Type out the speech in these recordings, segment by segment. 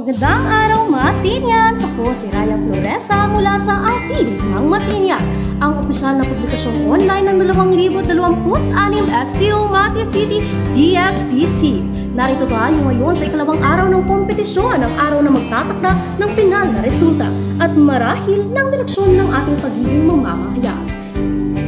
Magandang araw, Matinyan! Ako si Raya Floresa mula sa Ang Tinig ng Matinyan, ang opisyal na publikasyong online ng 2026 STO Mati City DSPC. Narito tayo ngayon sa ikalawang araw ng kompetisyon, ang araw na magtatakda ng pinal na resulta at marahil ng direksyon ng ating pagiging mamamahayag.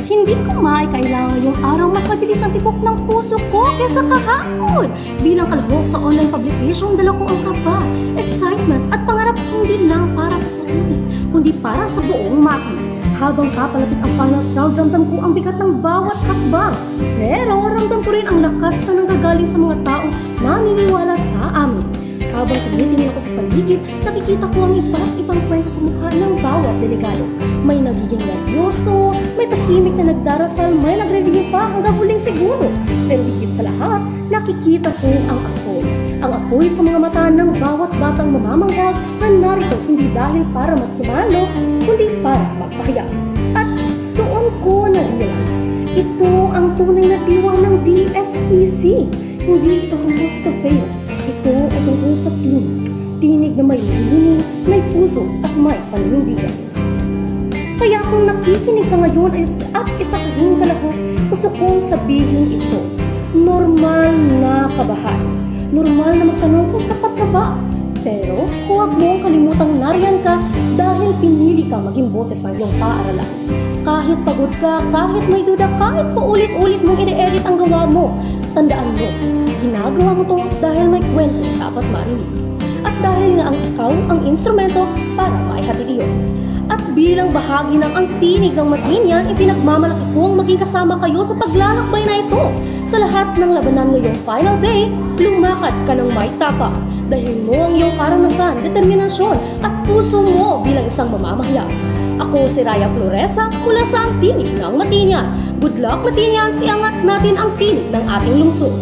Hindi ko maikailangan ngayong araw mas mabilis ang tibok ng puso ko kaysa kahapon. Bilang kalahok sa online publication, dala ko ang kaba, excitement at pangarap hindi lang para sa sarili, kundi para sa buong Mati. Habang papalapit ang finals round, ramdam ko ang bigat ng bawat hakbang. Pero ramdam ko rin ang lakas na nanggagaling sa mga taong naniniwala sa amin. Habang tumitingin ako sa paligid, nakikita ko ang iba't ibang kwento sa mukha ng bawat delegado. May nagiging nervyoso, may tahimik na nagdarasal, may nagre-review pa hanggang huling segundo. Pero higit sa lahat, nakikita ko ang apoy. Ang apoy sa mga mata ng bawat batang mamamanggag na narito hindi dahil para magtumalo, kundi para magpahayag. At doon ko na-realize, ito ang tunay na diwang ng DSPC. Hindi ito tungkol sa tabayo. Ito ay tungkol sa tinig. Tinig na may lining, may puso at may paninindigan. Kaya kung nakikinig ka ngayon at isa kahing kalahok, gusto kong sabihin ito. Normal na kabahan. Normal na magtanong kung sapat na ba. Pero huwag mong kalimutang nariyan ka dahil pinili ka maging boses ng iyong paaralan. Kahit pagod ka, kahit may duda, kahit paulit-ulit mong ine-edit ang gawa mo, tandaan mo, ginagawa mo to dahil may kwento dapat marinig. At dahil nga ikaw ang instrumento para maihatid iyon. At bilang bahagi ng Ang Tinig ng Matinyan, ipinagmamalaki kong maging kasama kayo sa paglalakbay na ito. Sa lahat ng labanan ngayong final day, lumakad ka ng may tapak. Dahil mo ang iyong karanasan, determinasyon at puso mo bilang isang mamamahayag. Ako si Raya Floresa mula sa Ang Tinig ng Matinyan. Good luck, Matinyan! Siangat natin ang tinig ng ating lungsod.